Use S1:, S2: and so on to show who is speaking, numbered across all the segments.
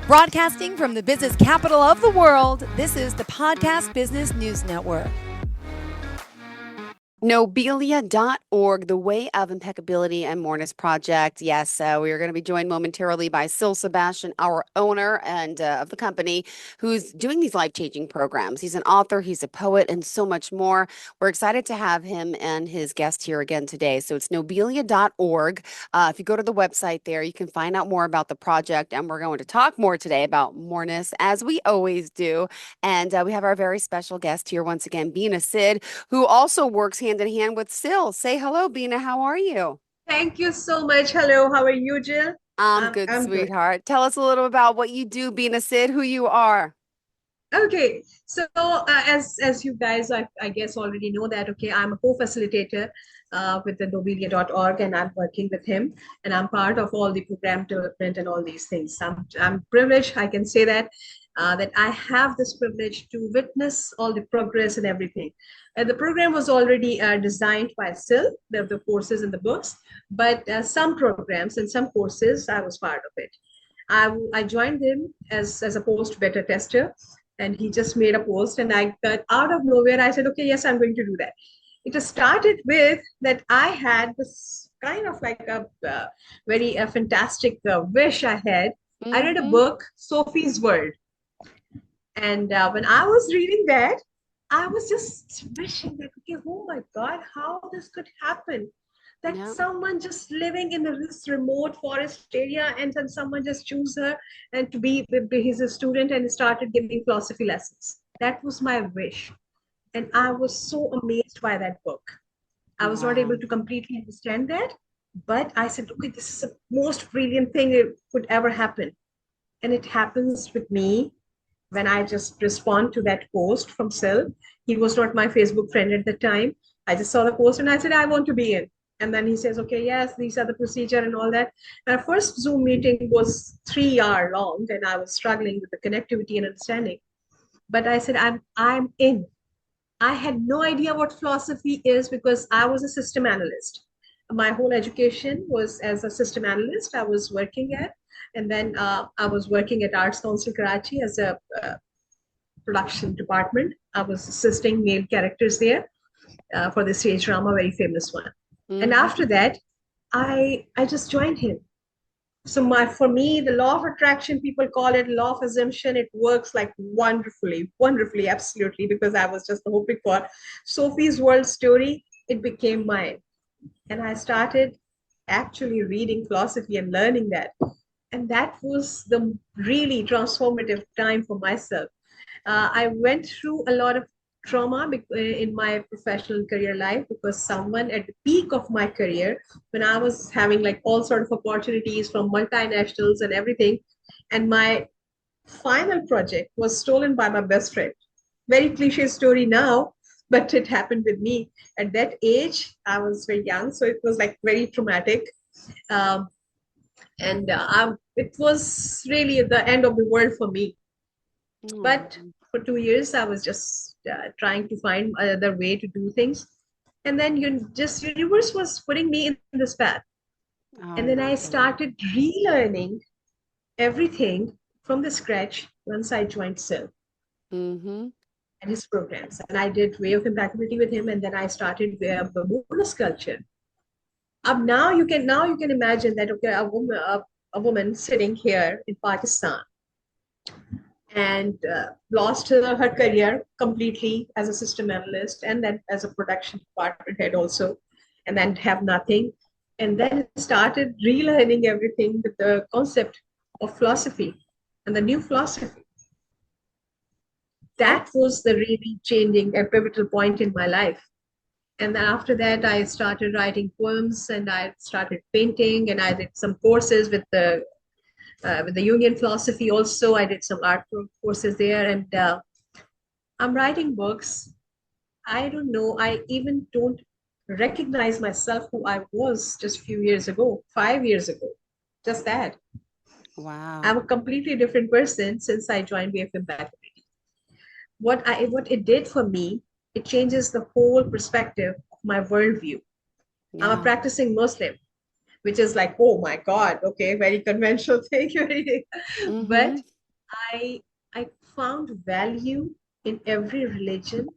S1: Broadcasting from the business capital of the world, this is the Podcast Business News Network.
S2: Nobelia.org, the Way-Of-Impeccability and Moreness Project. Yes, we are going to be joined momentarily by Syl Sabastian, our owner and of the company, who's doing these life-changing programs. He's an author, he's a poet, and so much more. We're excited to have him and his guest here again today. So it's Nobelia.org. If you go to the website there, you can find out more about the project, and we're going to talk more today about Moreness, as we always do. And we have our very special guest here once again, Beena Sidd, who also works hand in hand with Syl. Say hello, Beena. How are you?
S3: Thank you so much. Hello, how are you, Jill?
S2: I'm good, sweetheart. Tell us a little about what you do, Beena Sidd, who you are.
S3: Okay, so as you guys, I guess already know that, okay, I'm a co-facilitator with the Nobelia.org, and I'm working with him, and I'm part of all the program development and all these things. I'm privileged, I can say that I have this privilege to witness all the progress and everything. The program was already designed by Syl, the courses and the books, but some programs and some courses, I was part of it. I joined him as a post beta tester, and he just made a post, and I got out of nowhere, I said, okay, yes, I'm going to do that. It just started with that I had this kind of like a very fantastic wish I had. Mm-hmm. I read a book, Sophie's World. And when I was reading that, I was just wishing that, okay, oh my God, how this could happen. That someone just living in this remote forest area, and then someone just chose her and to be his student and started giving philosophy lessons. That was my wish. And I was so amazed by that book. I was not able to completely understand that, but I said, okay, this is the most brilliant thing that could ever happen. And it happens with me when I just respond to that post from Syl. He was not my Facebook friend at the time. I just saw the post and I said, I want to be in. And then he says, okay, yes, these are the procedure and all that. And our first Zoom meeting was 3 hours long, and I was struggling with the connectivity and understanding. But I said, I'm in. I had no idea what philosophy is because I was a system analyst. My whole education was as a system analyst I was working at. And then I was working at Arts Council Karachi as a production department. I was assisting male characters there for the stage drama, very famous one. Mm-hmm. And after that, I just joined him. So for me, the law of attraction, people call it law of assumption. It works like wonderfully, absolutely, because I was just hoping for Sophie's World story. It became mine. And I started actually reading philosophy and learning that. And that was the really transformative time for myself. I went through a lot of trauma in my professional career life because someone at the peak of my career, when I was having like all sort of opportunities from multinationals and everything, and my final project was stolen by my best friend. Very cliche story now, but it happened with me. At that age, I was very young, so it was like very traumatic. It was really the end of the world for me. But for 2 years, I was just trying to find another way to do things. And then universe was putting me in this path. And then I started relearning everything from the scratch once I joined Syl and his programs. And I did Way-Of-Impeccability with him. And then I started the Moreness-Culture. Now you can imagine that, okay, a woman sitting here in Pakistan and lost her career completely as a system analyst and then as a production department head also, and then have nothing, and then started relearning everything with the concept of philosophy and the new philosophy. That was the really changing and pivotal point in my life. And then after that, I started writing poems and I started painting, and I did some courses with the Jungian philosophy also. I did some art courses there, and I'm writing books. I don't know. I even don't recognize myself who I was just a few years ago, 5 years ago. Just that.
S2: Wow.
S3: I'm a completely different person since I joined Way-Of-Impeccability. What it did for me, it changes the whole perspective of my worldview. Yeah. I'm a practicing Muslim, which is like, oh my God, okay, very conventional thing. But I I found value in every religion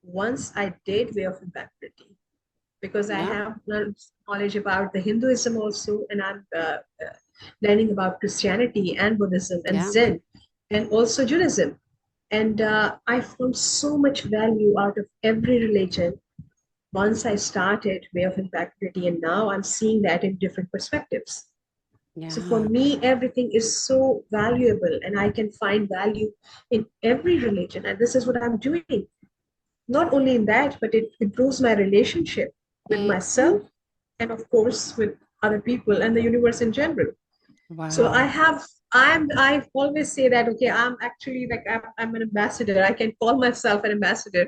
S3: once I did Way-Of-Impeccability, because I
S2: Yeah.
S3: have knowledge about the Hinduism also, and I'm learning about Christianity and Buddhism and
S2: Yeah.
S3: Zen, and also Judaism. And I found so much value out of every religion once I started Way-Of-Impeccability, and now I'm seeing that in different perspectives. So for
S2: Yeah.
S3: me, everything is so valuable, and I can find value in every religion. And this is what I'm doing. Not only in that, but it improves my relationship with
S2: Mhm.
S3: myself and, of course, with other people and the universe in general. So
S2: Wow.
S3: I always say that, okay, I'm actually like, I'm an ambassador. I can call myself an ambassador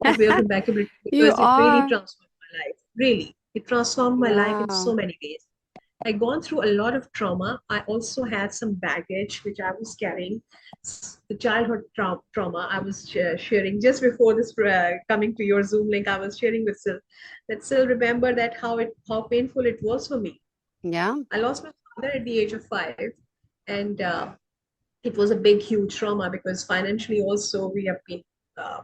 S3: of Way of Impeccability,
S2: You
S3: because it really
S2: are.
S3: transformed my life. Really, it transformed my life in so
S2: Wow.
S3: many ways. I gone through a lot of trauma. I also had some baggage which I was carrying. The childhood trauma I was sharing just before this coming to your Zoom link. I was sharing with Syl that Syl, remember that how painful it was for me.
S2: Yeah.
S3: I lost my father at the age of 5, and it was a big, huge trauma, because financially also we have been uh,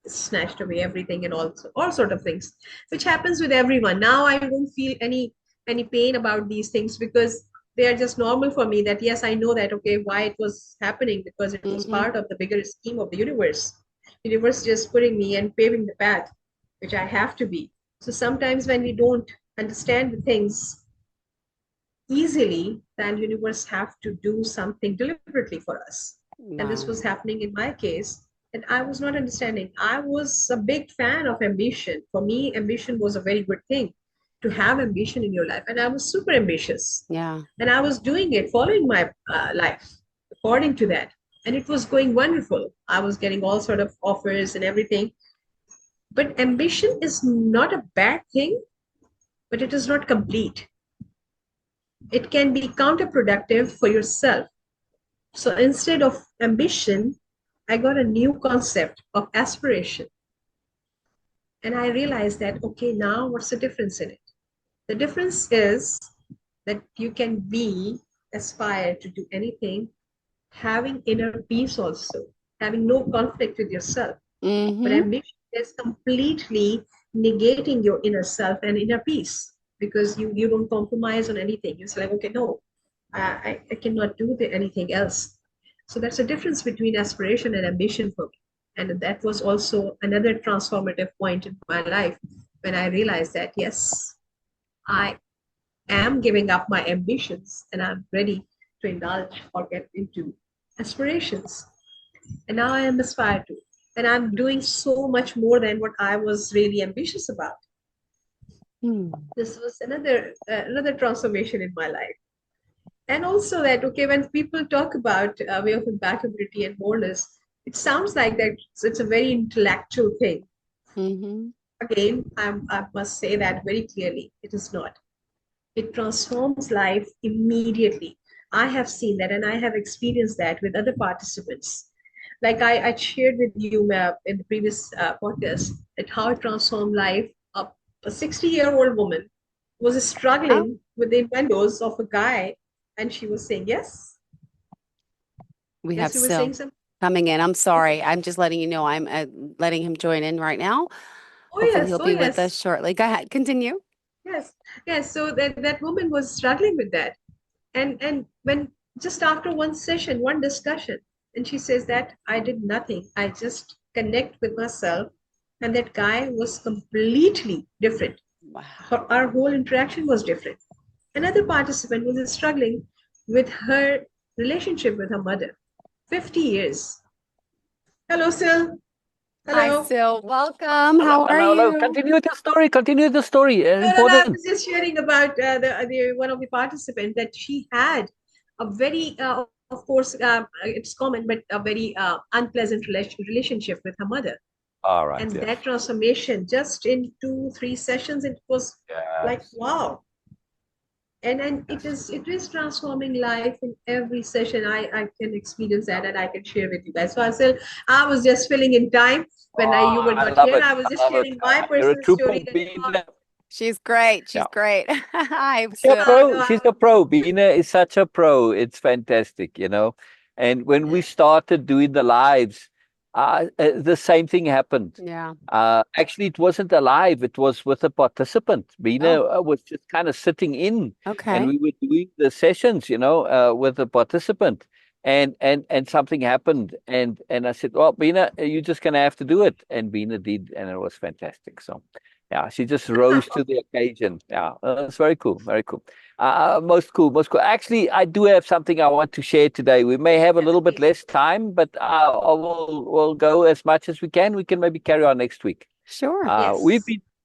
S3: snatched away everything, and all sort of things, which happens with everyone. Now I don't feel any pain about these things, because they are just normal for me. That yes, I know that, okay, why it was happening, because it was
S2: Hmm.
S3: part of the bigger scheme of the universe just putting me and paving the path which I have to be. So sometimes when we don't understand the things easily, then universe have to do something deliberately for us. And this
S2: Wow.
S3: was happening in my case, and I was not understanding. I was a big fan of ambition. For me, ambition was a very good thing, to have ambition in your life, and I was super ambitious,
S2: Yeah.
S3: and I was doing it, following my life according to that, and it was going wonderful. I was getting all sort of offers and everything. But ambition is not a bad thing, but it is not complete. It can be counterproductive for yourself. So instead of ambition, I got a new concept of aspiration. And I realized that, okay, now what's the difference in it? The difference is that you can be aspire to do anything, having inner peace also, having no conflict with yourself. But
S2: Hmm.
S3: ambition is completely negating your inner self and inner peace, because you don't compromise on anything. You're like, okay, no, I cannot do anything else. So that's a difference between aspiration and ambition for me. And that was also another transformative point in my life, when I realized that, yes, I am giving up my ambitions, and I'm ready to indulge or get into aspirations. And now I am aspired to. And I'm doing so much more than what I was really ambitious about.
S2: Hmm.
S3: This was another transformation in my life. And also that, okay, when people talk about way of impeccability and moreness, it sounds like that it's a very intellectual thing.
S2: Hmm.
S3: Again, I must say that very clearly. It is not. It transforms life immediately. I have seen that, and I have experienced that with other participants. Like I shared with you in the previous podcast, that how it transformed life. A 60-year-old woman was
S2: Yeah.
S3: struggling with the innuendos of a guy, and she was saying, yes,
S2: We have
S3: yes, you were saying
S2: Syl
S3: something.
S2: coming in. I'm sorry. I'm just letting you know I'm letting him join in right now.
S3: Oh
S2: Hopefully he'll
S3: yes, oh
S2: be with us
S3: yes,
S2: shortly. Go ahead. Continue.
S3: yes, yes. So that woman was struggling with that, and when just after one session, one discussion, and she says that I did nothing, I just connect with myself, and that guy was completely different.
S2: Wow.
S3: Our whole interaction was different. Another participant was struggling with her relationship with her mother, 50 years. Hello, Sil.
S2: Hi,
S3: Hello.
S2: Syl. Welcome.
S4: Hello,
S2: How are
S4: hello, hello.
S2: you?
S4: Continue the story. Continue the story.
S3: No, no, no, I
S4: Important.
S3: was just sharing about the one of the participants, that she had a very, of course, it's common, but a very unpleasant relationship with her mother.
S4: All right.
S3: And
S4: Yes.
S3: that transformation, just in 2, 3 sessions, it was like,
S4: Yes.
S3: wow. And
S4: Yes.
S3: it is transforming life in every session. I can experience that, and I can share with you guys. So I was just filling in time when you
S4: Oh,
S3: were
S4: I
S3: not
S4: love
S3: here.
S4: it.
S3: I was
S4: I
S3: just
S4: love it.
S3: sharing my
S4: You're a
S3: personal
S4: trooper,
S3: story, that
S4: Beena.
S2: She's great. She's
S4: Yeah.
S2: great. Hi,
S4: She's a
S2: Syl.
S4: pro. She's a pro. Beena is such a pro. It's fantastic. And when we started doing the lives, the same thing happened.
S2: Yeah.
S4: Actually, it wasn't a live, it was with a participant. Beena was just kind of sitting in, and
S2: Okay.
S4: we were doing the sessions, with the participant. And something happened, and I said, "Well, Beena, you're just gonna have to do it." And Beena did, and it was fantastic. So, yeah, she just rose to the occasion. Yeah, it's very cool, very cool. Most cool, most cool. Actually, I do have something I want to share today. We may have a little bit less time, but we'll go as much as we can. We can maybe carry on next week.
S2: Sure.
S3: Yes.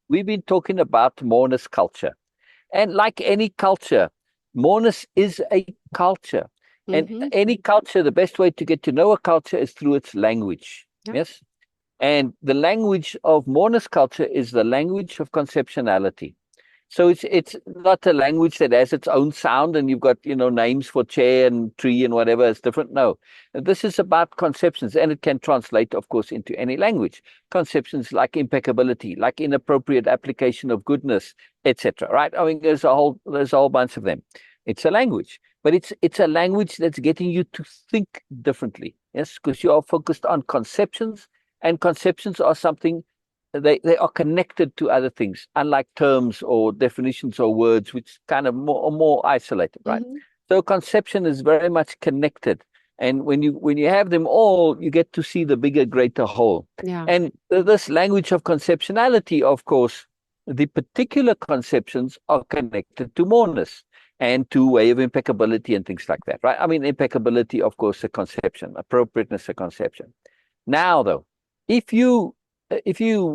S4: We've been talking about Moreness culture, and like any culture, Moreness is a culture. And any culture, the best way to get to know a culture is through its language.
S2: Yep.
S4: Yes. And the language of Moreness culture is the language of conceptionality. So it's not a language that has its own sound and you've got, names for chair and tree and whatever. It's different. No, this is about conceptions, and it can translate, of course, into any language. Conceptions like impeccability, like inappropriate application of goodness, etc. Right? I mean, there's a whole bunch of them. It's a language, but it's a language that's getting you to think differently. Yes, because you are focused on conceptions, and conceptions are something. They are connected to other things, unlike terms or definitions or words, which kind of more isolated, right? So conception is very much connected, and when you have them all, you get to see the bigger, greater whole.
S2: Yeah.
S4: And this language of conceptionality, of course, the particular conceptions are connected to Moreness and to way of impeccability and things like that, right? I mean, impeccability, of course, a conception, appropriateness, a conception. Now, though, if you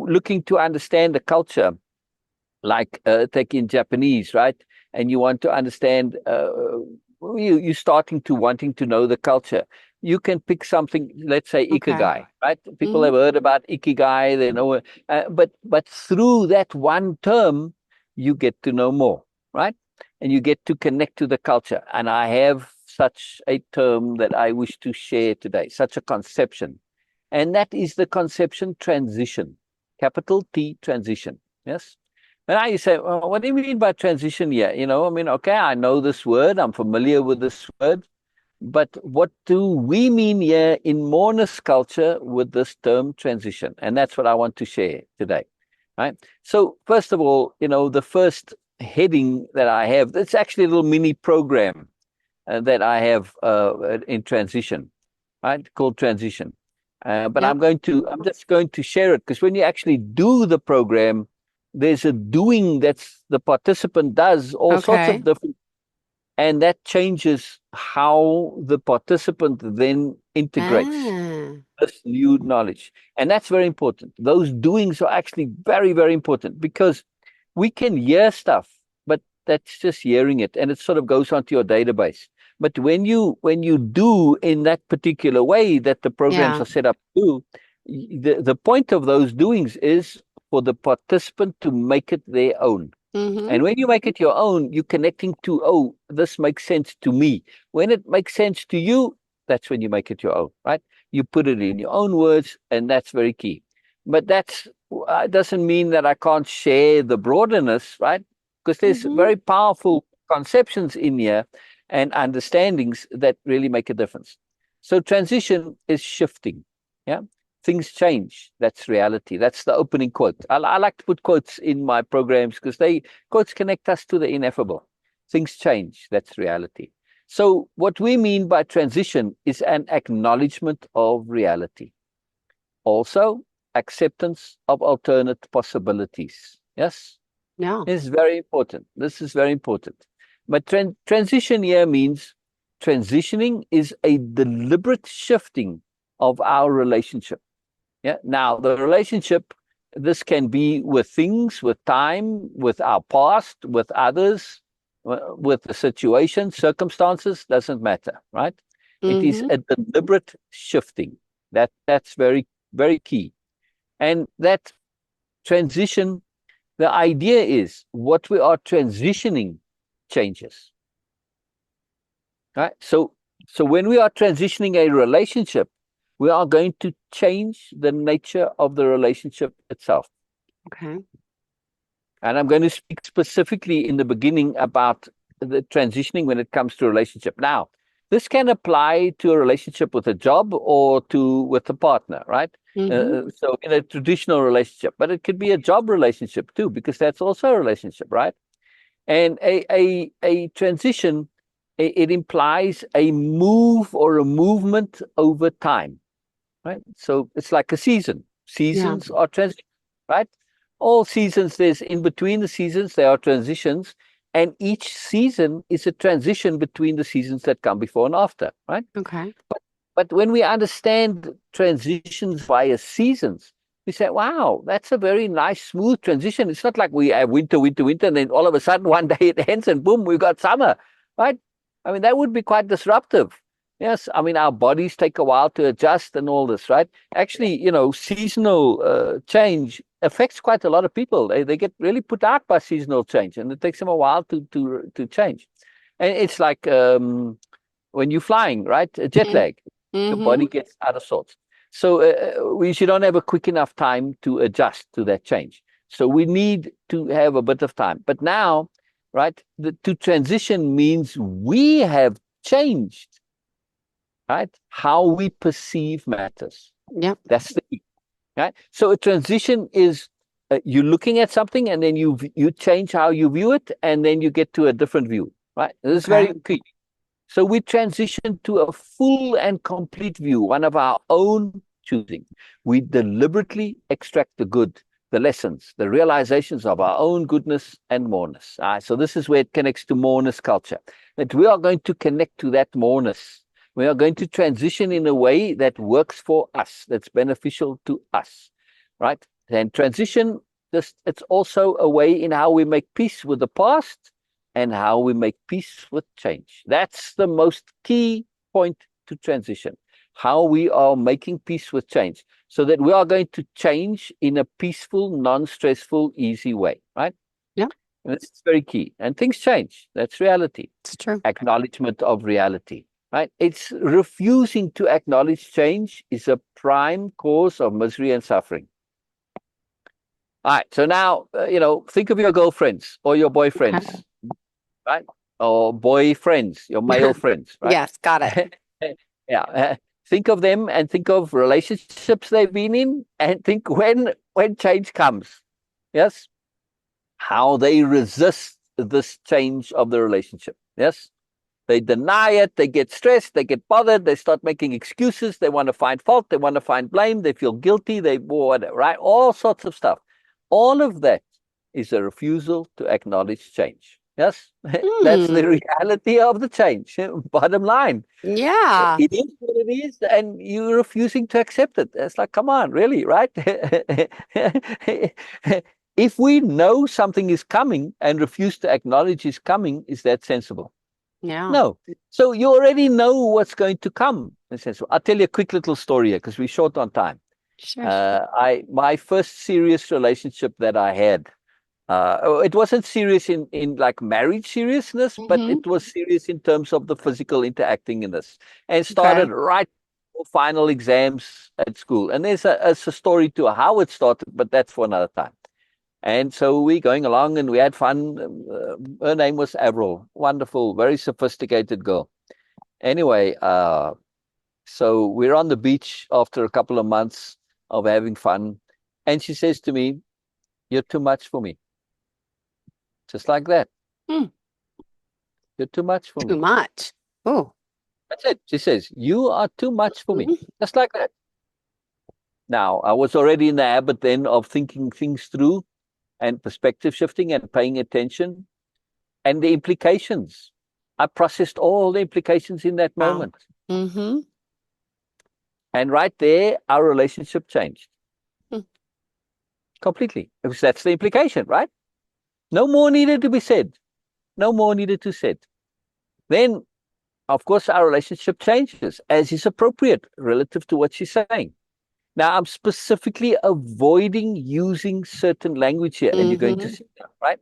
S4: looking to understand the culture, like take in Japanese, right, and you want to understand, you're starting to wanting to know the culture, you can pick something, let's say ikigai, right? People have heard about ikigai, they know, but through that one term, you get to know more, right? And you get to connect to the culture. And I have such a term that I wish to share today, such a conception. And that is the conception transition, capital T, transition. Yes. And now you say, well, what do you mean by transition here? I mean, okay, I know this word, I'm familiar with this word, but what do we mean here in Moreness culture with this term transition? And that's what I want to share today. Right. So first of all, the first heading that I have, it's actually a little mini program that I have in transition, right, called transition. But I'm just going to share it, because when you actually do the program, there's a doing that's the participant does all sorts of different, and that changes how the participant then integrates this new knowledge. And that's very important. Those doings are actually very, very important, because we can hear stuff, but that's just hearing it, and it sort of goes onto your database. But when you do in that particular way that the programs are set up to, the point of those doings is for the participant to make it their own. And when you make it your own, you're connecting to, oh, this makes sense to me. When it makes sense to you, that's when you make it your own, right? You put it in your own words, and that's very key. But that doesn't mean that I can't share the broaderness, right? Because there's very powerful conceptions in here and understandings that really make a difference. So transition is shifting. Yeah, things change. That's reality. That's the opening quote. I like to put quotes in my programs because quotes connect us to the ineffable. Things change. That's reality. So what we mean by transition is an acknowledgement of reality. Also, acceptance of alternate possibilities. Yes?
S2: No.
S4: This is very important. This is very important. But transition here means transitioning is a deliberate shifting of our relationship. Yeah. Now, the relationship, this can be with things, with time, with our past, with others, with the situation, circumstances, doesn't matter, right? It is a deliberate shifting. That's very, very key. And that transition, the idea is what we are transitioning changes. Right? So when we are transitioning a relationship, we are going to change the nature of the relationship itself.
S2: Okay.
S4: And I'm going to speak specifically in the beginning about the transitioning when it comes to relationship. Now, This can apply to a relationship with a job or with a partner, right? So in a traditional relationship, but it could be a job relationship too, because that's also a relationship, right? And a transition, it implies a move or a movement over time, right? So it's like a season. Seasons are transitions, right? All seasons, there's in between the seasons, there are transitions, and each season is a transition between the seasons that come before and after, right?
S2: Okay.
S4: But when we understand transitions via seasons, we say, wow, that's a very nice, smooth transition. It's not like we have winter, winter, winter, and then all of a sudden one day it ends and boom, we've got summer, right? I mean, that would be quite disruptive. Yes, I mean, our bodies take a while to adjust and all this, right? Actually, seasonal change affects quite a lot of people. They get really put out by seasonal change, and it takes them a while to change. And it's like when you're flying, right? A jet lag, your body gets out of sorts. So we don't have a quick enough time to adjust to that change. So we need to have a bit of time. But now, right, to transition means we have changed, right? How we perceive matters.
S2: Yep.
S4: That's the key, right? So a transition is you're looking at something and then you change how you view it, and then you get to a different view, right? This is very key. So we transition to a full and complete view, one of our own choosing. We deliberately extract the good, the lessons, the realizations of our own goodness and moreness. So this is where it connects to moreness culture, that we are going to connect to that moreness. We are going to transition in a way that works for us, that's beneficial to us, right? And transition, it's also a way in how we make peace with the past and how we make peace with change. That's the most key point to transition, how we are making peace with change, so that we are going to change in a peaceful, non-stressful, easy way, right?
S2: Yeah.
S4: And it's very key. And things change. That's reality.
S2: It's true.
S4: Acknowledgement of reality, right? It's refusing to acknowledge change is a prime cause of misery and suffering. All right. So now, think of your girlfriends or your boyfriends, right? Or boyfriends, your male friends, right?
S2: Yes, got it.
S4: Yeah. Think of them and think of relationships they've been in, and think when change comes, yes, how they resist this change of the relationship. Yes, they deny it, they get stressed, they get bothered, they start making excuses, they want to find fault, they want to find blame, they feel guilty, whatever, right? All sorts of stuff. All of that is a refusal to acknowledge change. Yes, that's the reality of the change. Bottom line.
S2: Yeah.
S4: It is what it is, and you're refusing to accept it. It's like, come on, really, right? If we know something is coming and refuse to acknowledge it's coming, is that sensible?
S2: Yeah.
S4: No. So you already know what's going to come. I'll tell you a quick little story here because we're short on time.
S2: Sure.
S4: My first serious relationship that I had, it wasn't serious in like marriage seriousness, but it was serious in terms of the physical interacting in this, and started right before final exams at school. And there's a story to how it started, but that's for another time. And so we going along and we had fun. Her name was Avril, wonderful, very sophisticated girl. Anyway, so we're on the beach after a couple of months of having fun, and she says to me, "You're too much for me." Just like that. You're too much for me.
S2: Too much. Oh.
S4: That's it. She says, "You are too much for me." Just like that. Now, I was already in the habit then of thinking things through and perspective shifting and paying attention and the implications. I processed all the implications in that moment. And right there, our relationship changed. Completely. Because that's the implication, right? No more needed to be said. No more needed to be said. Then, of course, our relationship changes as is appropriate relative to what she's saying. Now, I'm specifically avoiding using certain language here, and you're going to see that, right?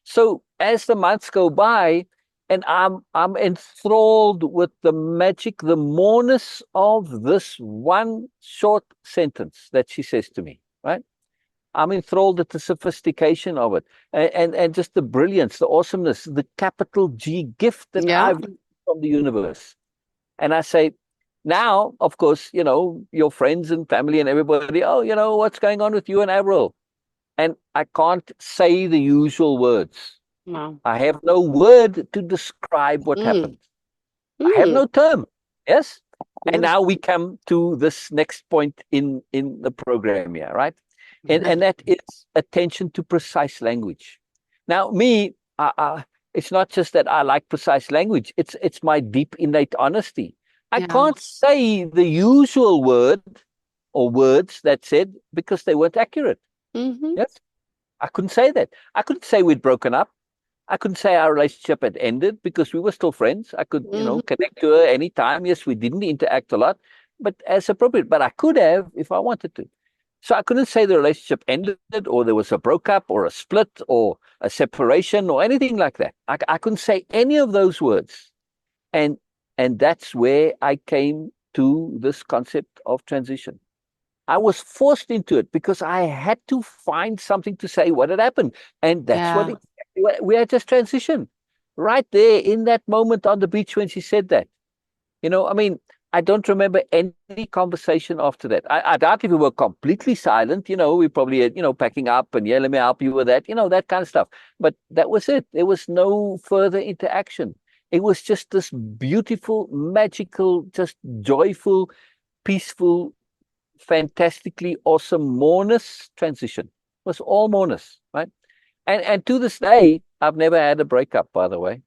S4: So as the months go by, and I'm enthralled with the magic, the moreness of this one short sentence that she says to me, right? I'm enthralled at the sophistication of it, and just the brilliance, the awesomeness, the capital G gift that I've from the universe. And I say, now, of course, your friends and family and everybody, oh, what's going on with you and Avril? And I can't say the usual words.
S2: Wow.
S4: I have no word to describe what happened. I have no term. Yes. And now we come to this next point in the program here, right? And that is attention to precise language. Now, me, it's not just that I like precise language. It's my deep innate honesty. I can't say the usual word or words that said because they weren't accurate. Yes, I couldn't say that. I couldn't say we'd broken up. I couldn't say our relationship had ended because we were still friends. I could, connect to her anytime. Yes, we didn't interact a lot, but as appropriate. But I could have if I wanted to. So I couldn't say the relationship ended or there was a breakup or a split or a separation or anything like that. I couldn't say any of those words. And that's where I came to this concept of transition. I was forced into it because I had to find something to say what had happened. And that's we had just transitioned right there in that moment on the beach when she said that. I don't remember any conversation after that. I doubt if we were completely silent, we probably had, packing up and, yeah, let me help you with that, that kind of stuff. But that was it. There was no further interaction. It was just this beautiful, magical, just joyful, peaceful, fantastically awesome Moreness transition. It was all Moreness, right? And to this day, I've never had a breakup, by the way.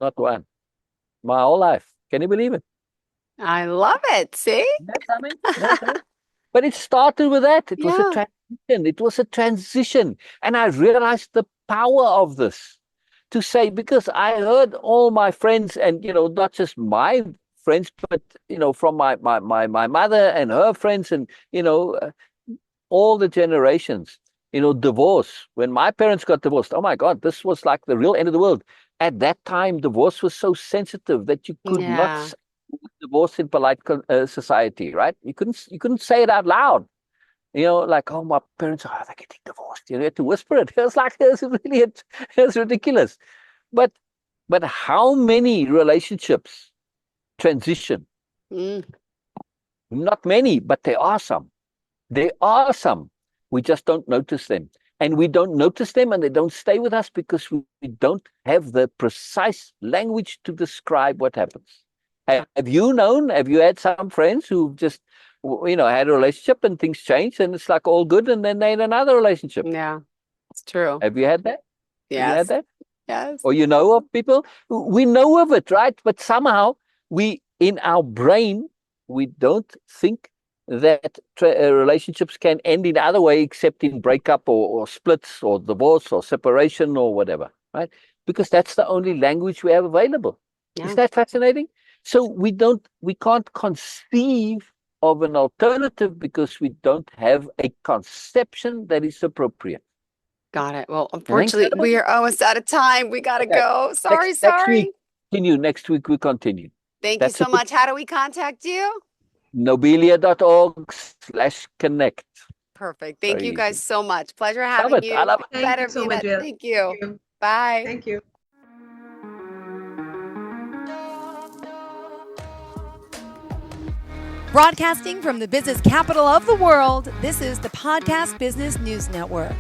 S4: Not one. My whole life. Can you believe it?
S2: I love it. See?
S4: But it started with that. It was a transition. It was a transition. And I realized the power of this to say, because I heard all my friends and, not just my friends, but, from my mother and her friends and, all the generations, divorce. When my parents got divorced, oh my God, this was like the real end of the world. At that time, divorce was so sensitive that you could not say divorce in polite society, right? You couldn't say it out loud. Like, oh, my parents are they're getting divorced. You had to whisper it. It was ridiculous. But how many relationships transition? Not many, but there are some. There are some. We just don't notice them. And we don't notice them and they don't stay with us because we don't have the precise language to describe what happens. Have you had some friends who just, had a relationship and things changed and it's like all good and then they had another relationship?
S2: Yeah, it's true.
S4: Have you had that?
S2: Yes.
S4: Have you had that?
S2: Yes.
S4: Or of people? We know of it, right? But somehow in our brain, we don't think that relationships can end in other way except in breakup or splits or divorce or separation or whatever, right? Because that's the only language we have available. Isn't that fascinating? So we can't conceive of an alternative because we don't have a conception that is appropriate.
S2: Got it. Well, unfortunately, we are almost out of time. We got to go. Sorry.
S4: Next week we continue.
S2: Thank you so much. How do we contact you?
S4: Nobelia.org/connect.
S2: Perfect. Thank you guys so much. Pleasure having you.
S4: I love it.
S3: Thank you so much, Jill.
S2: Thank you. Bye.
S3: Thank you.
S1: Broadcasting from the business capital of the world, this is the Podcast Business News Network.